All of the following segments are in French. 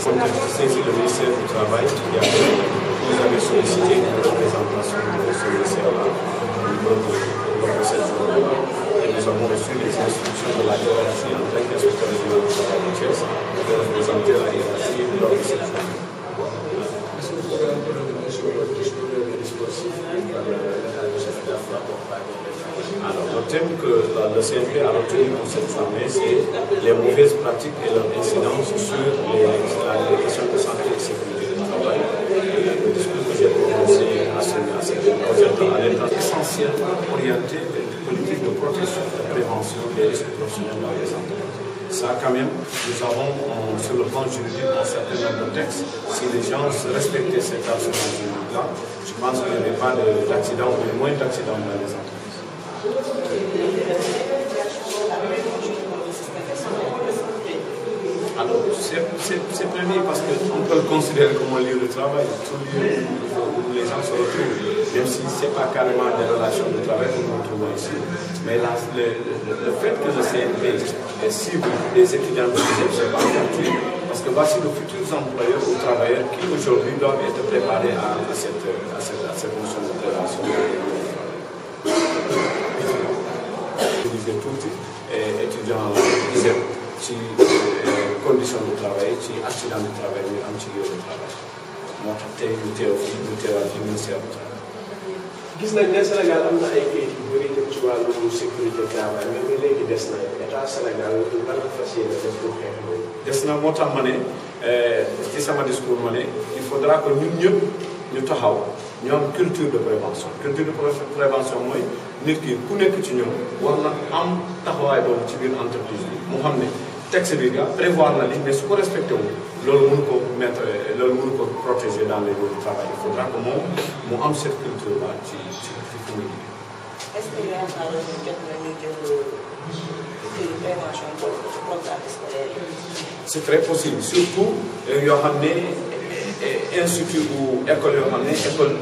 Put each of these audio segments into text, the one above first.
saisi le ministère du Travail qui nous avait sollicité une représentation de ce ministère-là au niveau de cette journée-là. Et nous avons reçu les instructions de la hiérarchie en tant qu'inspecteur régional du travail de Thiès de représenter la hiérarchie lors de cette journée. Est-ce que vous pouvez un peu revenir sur le dispositif par le chef d'affaires? Alors, le thème que le CNP a retenu pour cette journée, c'est les mauvaises pratiques et leur incidence sur les questions de santé et de sécurité du travail. Le discours que j'ai prononcé à cette occasion est essentiel orienté vers des politiques de protection et de prévention des risques professionnels dans les entreprises. Ça, quand même, nous avons sur le plan juridique un certain nombre de textes. Si les gens respectaient cet arsenal juridique-là, je pense qu'il n'y avait pas d'accident ou moins d'accidents dans les entreprises. Alors, c'est premier parce qu'on peut le considérer comme un lieu de travail, tout lieu où les gens se retrouvent, même si ce n'est pas carrément des relations de travail que nous retrouvons ici. Mais le fait que le CNP cible des étudiants de l'UNICEF, ce n'est pas gratuit, parce que voici nos futurs employeurs ou travailleurs qui aujourd'hui doivent être préparés à cette notion de prévention. Utiliser tutti étudiants l'UNICEF ci conditions de travail ci accident de travail ñu am ci lieu de travail moo tax tey ñu teew fii ñu teewaat ci ministère du travail. gis nañ ne Sénégal am na ay kayit yu bëri jëm ci wàllu sécurité travail mais ba léegi des na état Sénégal lan la fas yéene def pour xeex loolu. des na moo tax ma ne ci sama discours ma ne il faudra que ñun ñëpp ñu taxaw ñu am culture de prévention. Culture de prévention mooy nit ki ku nekk ci ñun war na am taxawaay boobu ci biir entreprise bi mu xam ne texte bi nga prévoir na li mais su ko respecté wu loolu mënu ko mettre loolu mënu ko protéger dans les lieux de travail. Il faudra que moom mu am cette culture là ci fu muy liggéey. Est-ce que yaakaar naa ne jot nañu jël prévention boobu ci programme scolaire yi. C'est très possible surtout yoo xam ne institut ou école yoo xam ne école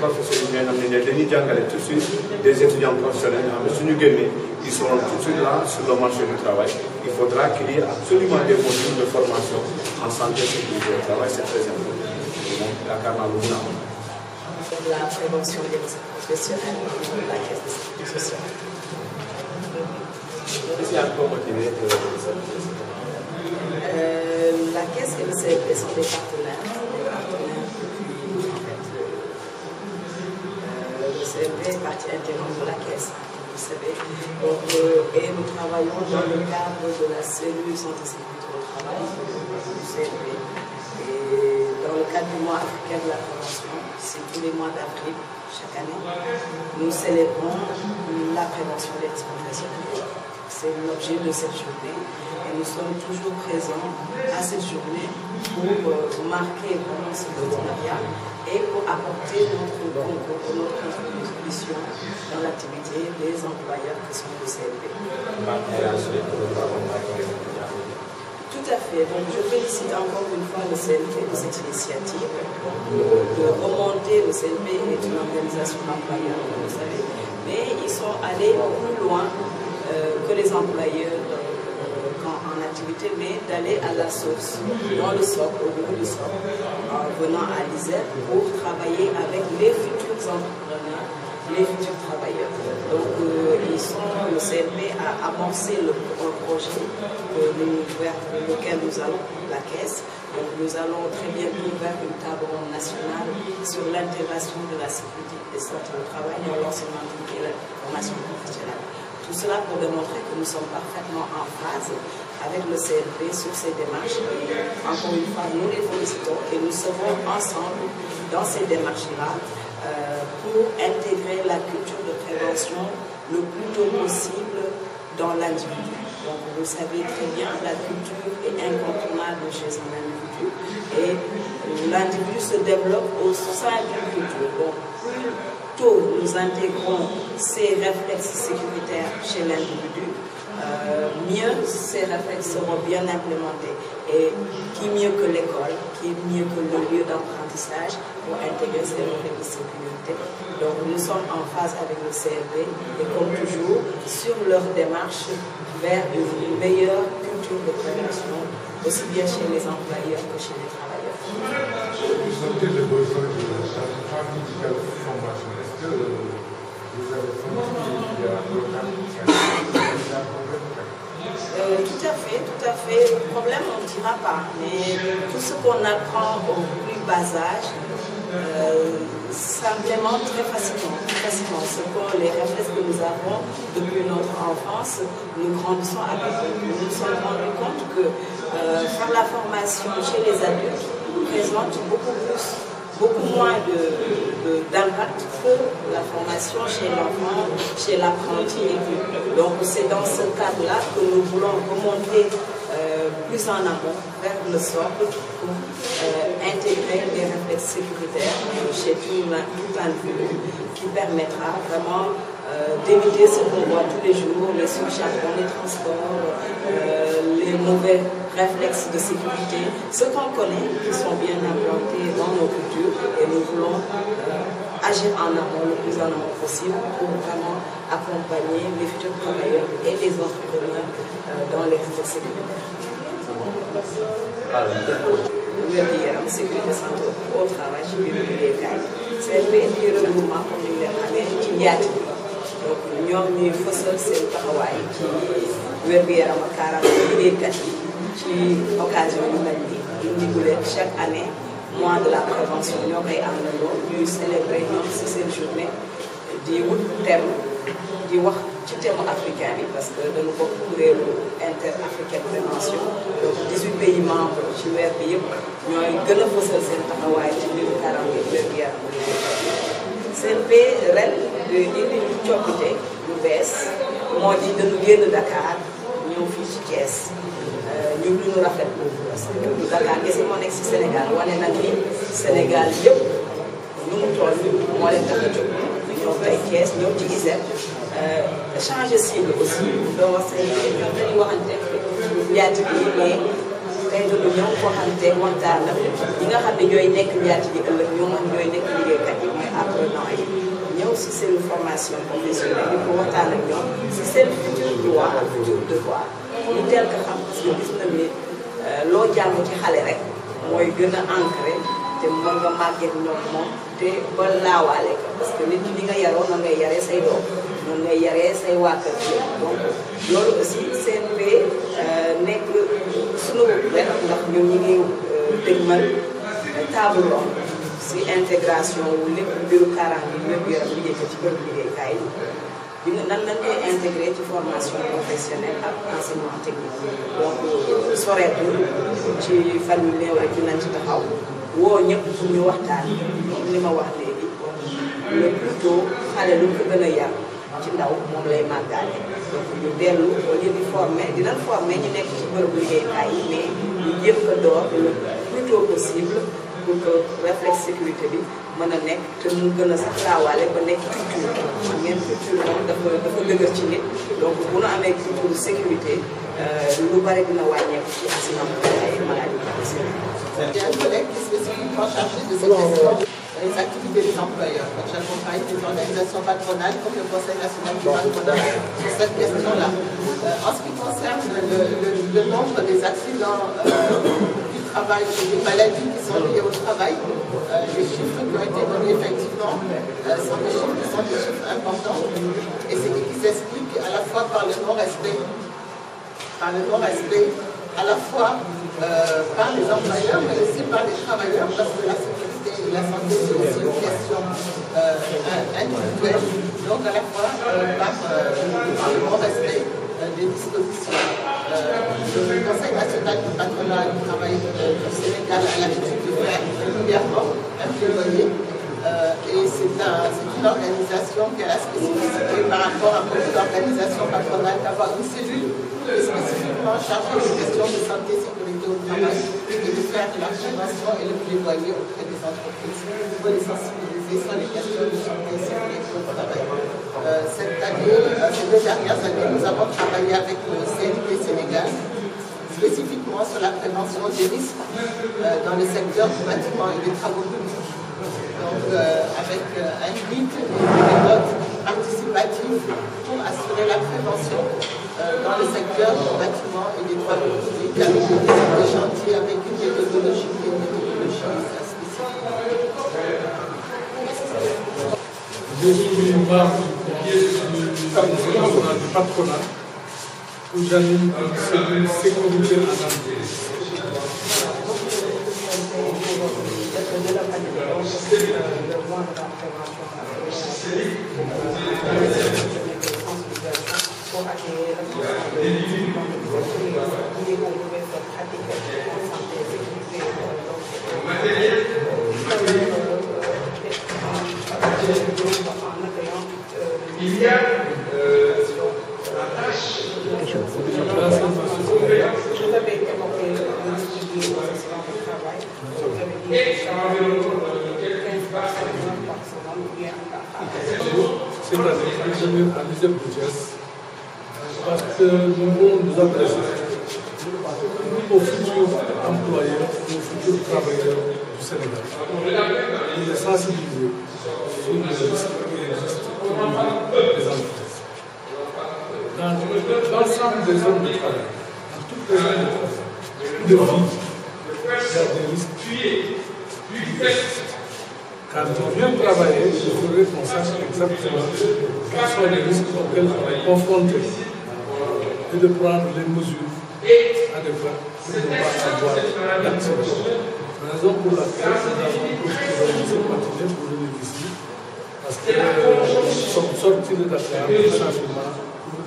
professionnelle yi nga xam ne dañuy jàngale tout de suite des étudiants professionnels yoo xam ne suñu génnee ils seront tout de suite là sur le marché du travail. Il faudra qu'il y ait absolument des modules de formation en santé et sécurité au travail, c'est très important. Donc, yaakaar naa lu mun a am. La prévention des risques professionnels de la caisse de sécurité sociale. La caisse et le CNP sont des partenaires depuis, en fait, le CNP est partie intégrante de la caisse, vous savez. Donc, et nous travaillons dans le cadre de la cellule santé et sécurité au travail du CNP. Et dans le cadre du mois africain de la prévention, c'est tous les mois d'avril, chaque année, nous célébrons la prévention des risques professionnels. C'est l'objet de cette journée. Et nous sommes toujours présents à cette journée pour marquer vraiment ce partenariat et pour apporter notre contribution dans l'activité des employeurs qui sont au CNP. Tout à fait. Donc je félicite encore une fois le CNP de cette initiative de remonter. Le CNP est une organisation d'employeurs, vous savez, mais ils sont allés plus loin que les employeurs en activité, mais d'aller à la source, dans le socle, au niveau du socle, en venant à l'ISEP pour travailler avec les futurs entrepreneurs, les futurs travailleurs. Donc, le CNP a amorcé un projet vers lequel nous allons, la caisse. Donc, nous allons très bientôt vers une table ronde nationale sur l'intégration de la sécurité et santé au travail dans l'enseignement et la formation professionnelle. Tout cela pour démontrer que nous sommes parfaitement en phase avec le CNP sur ces démarches. Et encore une fois, nous les félicitons et nous serons ensemble dans ces démarches-là pour intégrer la culture de prévention le plus tôt possible dans l'individu. Donc vous savez très bien, la culture est incontournable chez un individu et l'individu se développe au sein d'une culture. Donc plus tôt nous intégrons ces réflexes sécuritaires chez l'individu, mieux ces réflexes seront bien implémentés. Et qui mieux que l'école, qui mieux que le lieu d'apprentissage pour intégrer ces réflexes de sécurité. Donc nous sommes en phase avec le CNP et comme toujours sur leur démarche vers une meilleure culture de prévention aussi bien chez les employeurs que chez les travailleurs. Vous sentez le besoin d'une médicale formation. Est-ce que vous avez senti qu'il y a un tout à fait. Le problème, on ne dira pas, mais tout ce qu'on apprend au plus bas âge, simplement très facilement. Ce sont les réflexes que nous avons depuis notre enfance, nous grandissons avec eux. Nous nous sommes rendus compte que faire la formation chez les adultes présente beaucoup moins d'impact que la formation chez l'enfant, chez l'apprenti. Donc c'est dans ce cadre-là que nous voulons remonter plus en amont vers le socle pour intégrer les réflexes sécuritaires chez tout individu qui permettra vraiment d'éviter ce qu'on voit tous les jours, les surcharges dans les transports, les mauvais réflexes de sécurité, ceux qu'on connaît, qui sont bien implantés dans nos cultures, et nous voulons agir en amont, le plus en amont possible, pour vraiment accompagner les futurs travailleurs et les entrepreneurs dans les réflexes sécuritaires. Wér-gu-yaram sécurité santé au travail ci biir liggéeykaay CNP di regroupement comme ni leen xamee ci njaati bi donc ñoom ñuy fësal seen taxawaay ci wér-gu-yaram ak kaaraange liggéeykat yi ci occasion yu mel nii ñu ndigu leen chaque année mois de la prévention ñoo koy àndandoo ñuy célébrer ñoom si seen journée di wut thème di wax ci thème africain bi parce que dañu bokk kuréelu inter-africaine prévention donc 18 pays membres ci weer bi yëpp ñooy gën a fësal seen taxawaay ci mbiru kaaraange wér-gu-yaram CNP ren indi ñu coppite lu bees moo di dañu génn Dakar ñëw fii ci Thiès ñu lu ñu rafetlu parce que du Dakar kese moo nekk si Sénégal wane nag ni Sénégal yëpp nu mu toll moo leen tax a jóg ñoo tey Thiès ñëw ci ISEP changer cible aussi doo wax seen ñoom dañuy waxante njaati bi mais tey dañu ñëw waxante waxtaan la ñi nga xam ne ñooy nekk njaati bi ëllëg ñoo xam ñooy nekk liggéeykat yi mooy apprenant yi ñëw si seen formation professionnelle yi pour waxtaan ak ñoom si seen futur droit ak futur devoir ñu teel ko xam parce que gis nañ ni loo jàng ci xale rek mooy gën a ancré te mën nga màgget ñoom moom te ba laawaale ko parce que nit ñi li nga yaroo na ngay yaree say doom noonu ngay yaree say waa kër donc loolu aussi CNP nekk sunu wet ndax ñun ñi ngi dégmal table ronde si intégration wu lépp mbiru kaaraange bi lépp yaram liggéeykat ci bërëb liggéeykaay yi nan lañ koy intégré ci formation professionnelle ak enseignement technique donc soreetul ci fan yu néew rek dinañ ci taxaw woo ñëpp pour ñu waxtaan li ma wax léegi le plus tôt xale lu ko gën a yar ci ndaw moom lay màggaale donc ñu dellu au lieu di former dinañ former ñu nekk ci bërëbu liggéeykaay yi mais ñu jéem ko door le plus tôt possible pour que réflexe sécurité bi mën a nekk te mu gën a sax laawaale ba nekk culture xam ngeen culture moom dafa dëgër ci nit donc bu nu amee culture sécurité lu bari dina wàññeeku ci accident ay maladies professionnelles. Il y a un collègue qui est spécifiquement chargé de cette question, les activités des employeurs. Donc j'accompagne les organisations patronales comme le Conseil national du patronat sur cette question-là. En ce qui concerne le nombre des accidents du travail et des maladies qui sont liées au travail, les chiffres qui ont été donnés effectivement sont des chiffres qui sont des chiffres importants et c'est qui s'expliquent à la fois par le non-respect à la fois par les employeurs, mais aussi par les travailleurs, parce que la sécurité et la santé, c'est aussi une question individuelle, donc à la fois par le non-respect des dispositions. Le Conseil national du patronat du travail du Sénégal a l'habitude de faire régulièrement un plaidoyer. Et c'est une organisation qui a la spécificité par rapport à beaucoup d'organisations patronales d'avoir une cellule spécifiquement chargée des questions de santé et sécurité au travail et de faire de la prévention et le plaidoyer auprès des entreprises pour les sensibiliser sur les questions de santé et sécurité au travail. Cette année, ces 2 dernières années, nous avons travaillé avec le CNP Sénégal spécifiquement sur la prévention des risques dans le secteur du bâtiment et des travaux publics. Donc avec un guide et une méthode participative pour assurer la prévention dans le secteur du bâtiment et des travaux publics avec des chantiers avec une méthodologie spécifique. Je suis membre du patronat où j'anime une cellule sécurité en entreprise. Il y a la tâche. C'est-à-dire à deuxième vitesse, parce que nous voulons nous adresser aux futurs employeurs, aux futurs travailleurs du Sénégal. Nous les sensibiliser sur les risques qui existent au niveau des entreprises. Dans l'ensemble des zones de travail, dans toutes les zones de travail, de vie, il y a des risques qui existent. Quand on vient travailler, il faudrait qu'on sache exactement quels sont les risques auxquels on est confronté et de prendre les mesures adéquates pour ne pas avoir d'accident. C'est la raison pour laquelle nous avons profité cette matinée pour venir ici, parce que nous sommes sortis de Dakar essentiellement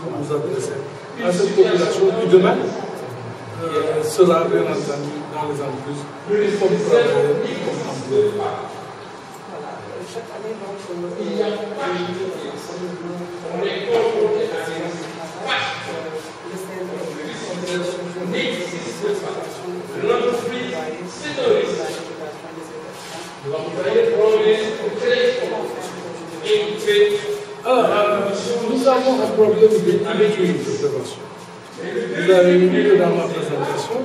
pour nous adresser à cette population qui demain sera bien entendu dans les entreprises comme travailleurs, comme employeurs. Chaque année, donc, Il y a pas on est contre les l'entreprise, c'est un risque. L'employé promet nous avons un problème de culture de prévention. Vous avez vu dans ma présentation,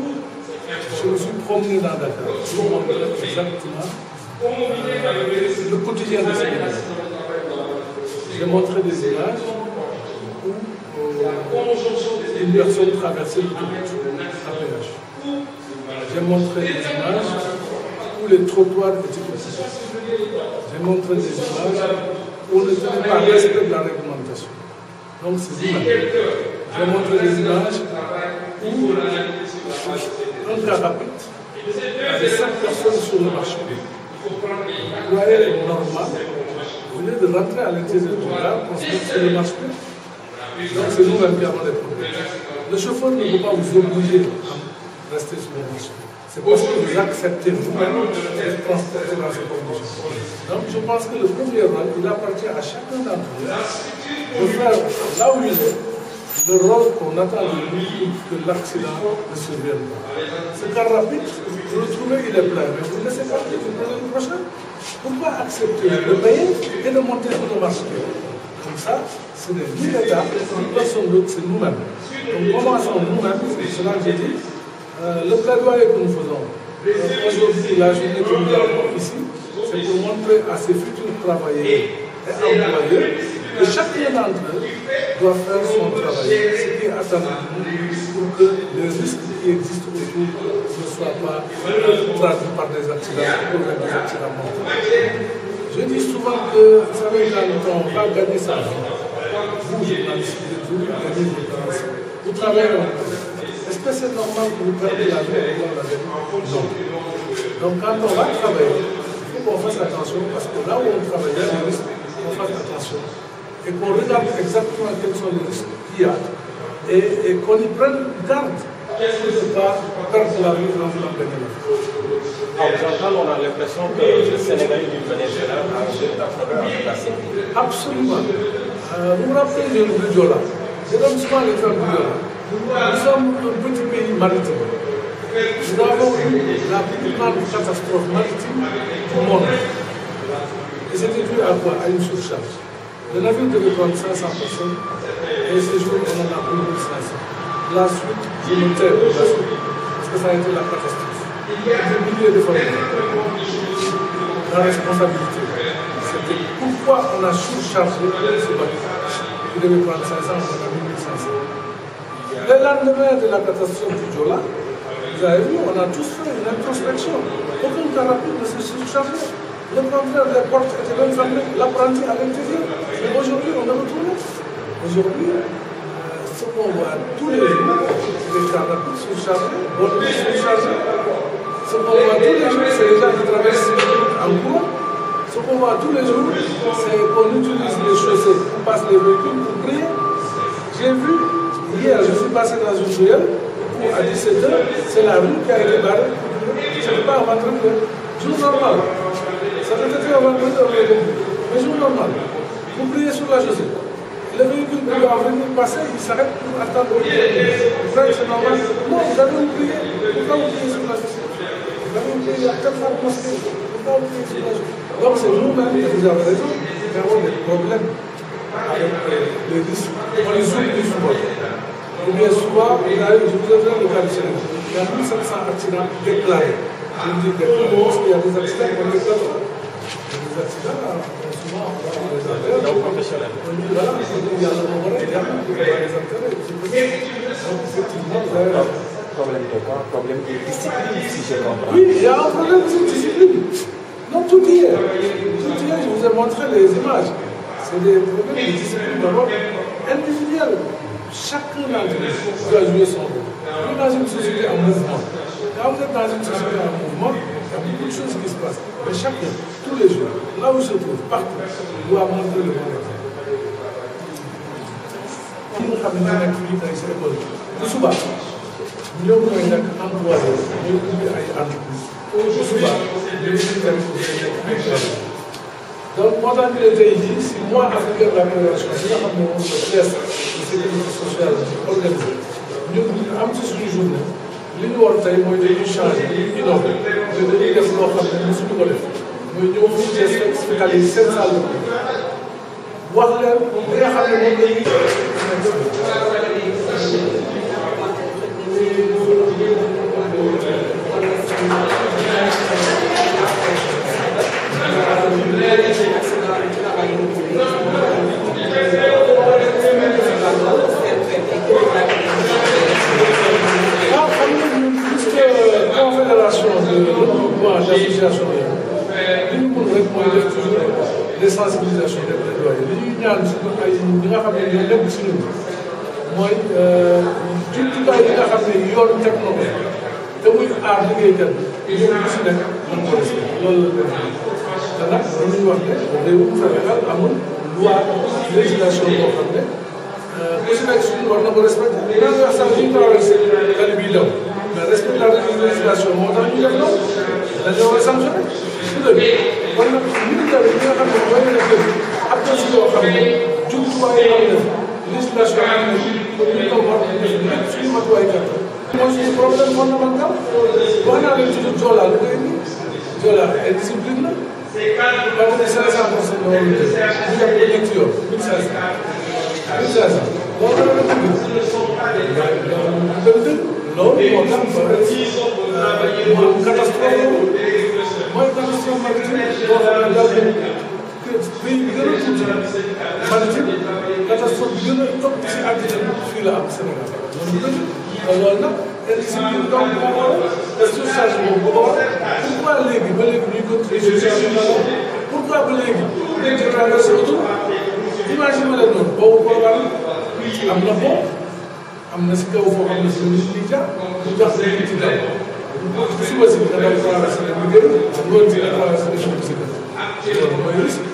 je me suis promené dans Dakar pour montrer exactement le quotidien de ces images. J'ai montré des images où une personne traversait l'autoroute à péage. J'ai montré des images où les trottoirs étaient coupés. J'ai montré des images où on ne tenait pas respect de la réglementation. Donc ces images. J'ai montré des images où un cas rapide avait 5 personnes sur le marché. Vous voyez, normal, au lieu de rentrer à l'intérieur du gare, on se met sur le marché. Donc c'est nous-mêmes qui avons des problèmes. Le chauffeur ne peut pas vous obliger à rester sur le marché. C'est parce que vous acceptez vous-même de transporter dans ces conditions. Donc je pense que le premier rôle, il appartient à chacun d'entre nous de faire là où il est le rôle qu'on attend de lui pour que l'accident ne survienne pas. Ce car rapide, vous le trouvez, il est plein, mais vous ne laissez pas, vous prenez le prochain. Pourquoi accepter de payer et de monter sur le marché? Comme ça, ce n'est ni l'État, ni personne d'autre, c'est nous-mêmes. Donc commençons nous-mêmes, c'est cela que j'ai dit. Le plaidoyer que nous faisons aujourd'hui, la journée que nous avons ici, c'est pour montrer à ces futurs travailleurs et employeurs que chacun d'entre eux doit faire son travail, ce qui est attendu pour que les risques qui existent autour ne soient pas traduits par des accidents ou des accidents mortels. Je dis souvent que, vous savez, quand on va gagner sa vie, vous, journalistes, vous travaillez en temps. Est-ce que c'est normal que vous perdiez la vie ou la vie? Non. Donc quand on va travailler, il faut qu'on fasse attention parce que là où on travaille, il y a des risques, qu'on fasse attention. Et qu'on regarde exactement quels sont les risques qu'il y a et qu'on y prenne garde pour ne pas perdre la vie dans la bénéfice. J'entends, on a l'impression que le Sénégal du Venezuela a un véritable problème avec la sécurité. Absolument. Vous vous rappelez de Budjola? Je donne souvent l'exemple de Budjola. Nous sommes un petit pays maritime. Nous avons eu la plus grande catastrophe maritime du monde. Et c'était dû à quoi? À une surcharge. Le navire devait prendre 500 personnes et ce jour, on en a pris 1500. La suite, je me tais parce que ça a été la catastrophe. Des milliers de familles. La responsabilité, c'était pourquoi on a surchargé ce bateau. Il devait prendre 500, on en a mis 1500. Le lendemain de la catastrophe du Jola, vous avez vu, on a tous fait une introspection. Aucun car rapide ne s'est surchargé. Le contraire, les portes étaient même fermées, l'apprenti à l'intérieur. Mais aujourd'hui, on a retourné. Aujourd'hui, ce qu'on voit tous les jours, les cars rapides surchargés, les surchargés. Ce qu'on voit tous les jours, c'est les gens qui traversent en courant. Ce qu'on voit tous les jours, c'est qu'on utilise les chaussées, on passe les véhicules pour prier. J'ai vu, hier, je suis passé dans une ruelle où à 17h, c'est la rue qui a été barrée. Ce n'est pas un vendredi, jour normal. Ça peut être un vendredi, mais jour normal. Vous priez sur la chaussée. Le véhicule qui va venir passer, il s'arrête pour attendre. Vous savez, c'est normal. Non, vous avez oublié. Pourquoi vous priez sur la chaussée? Vous avez oublié, il y a peut-être la mosquée. Pourquoi vous priez sur la chaussée? Donc c'est nous-mêmes, et vous avez raison, qui avons des problèmes avec les risques. On les oublie souvent. Et bien souvent, je vous ai donné le cas du Sénégal. Il y a 1700 accidents déclarés. Je vous dis déclarés parce qu'il y a des accidents qu'on déclare pas. Les accidents, souvent, on va les enterrer. On dit voilà, il y a le moment, il y a les enterrer. Donc effectivement, vous avez raison. Problème de quoi? Problème de discipline, si je comprends. Oui, il y a un problème de discipline. Non, tout y est. Tout y est, je vous ai montré les images. C'est des problèmes de discipline d'abord individuelle. Chacun d'entre nous doit jouer son rôle. On est dans une société en mouvement. Quand vous êtes dans une société en mouvement, il y a beaucoup de choses qui se passent. Mais chacun, tous les jours, là où il se trouve, partout, doit montrer le bon exemple. Nous avons une activité dans cette école. Nous sommes ñoom ñooy nekk employé ñooy ubbi ay entreprise bu subaa ñooy ubbi tamit donc moo tax ñu ne tey jii si mois africain de la prévention bi nga xam ne moom la CES de sécurité sociale bi organisé ñu am ci suñu journée li ñu war tey mooy dañuy changé dañuy innové mais dañuy def loo xam ne mosuñu ko def mooy ñëw fii Thiès fekk spécialisé seen salle de wax leen li nga xam ne moom la ñuy l'association li ñu mën rek mooy def toujours des sensibilisations des plaidoyers li ñuy ñaan suñu ay ñi nga xam ne ñoo nekk si ñun mooy jumtukaay yi nga xam ne yoon teg na ko te muy aar liggéeykat bi ñoom ñu si nekk mën ko respecté loolu la def te nag dañuy wax ne réewum Sénégal amul loi législation boo xam ne ku si nekk suñu war na ko respecté dinaa wax sax ñu traversé tali bii daw mais respecté la législation moo tax ñu def loolu dañoo war a sanctionné su dee kon nag militaire yi nga xam ne mooy leen def am na si yoo xam ne jumtuwaay yi am na législation am na kon ñu ko war a def lépp suñu matuwaay kat mooy suñu problème fondamental wax naa leen toujours Joola lu koy indi Joola ay discipline la parce que 500 personnes la war a jël ñu def ko ñetti yoon 1500 loolu la la dëgg loolu moo tax mooy catastrophe mooy catastrophe maritime boo xam ne daal di pays bi gën a tuuti maritime catastrophe bi gën a topp si àddina bi fii la am Sénégal loolu dëgg te loolu nag indiscipline donc moo waral surcharge boobu moo waral pourquoi léegi ba léegi ñuy continuer surcharge pourquoi ba léegi dañ ci traversé autour imagine leen noonu boobu programme am na bon am na si kaw foo xam ne si nit ñi jaar bu tax dañuy ci daw suba si da ngay traversé leen liggéey ngoon si da traversé leen si kër loolu mooy risque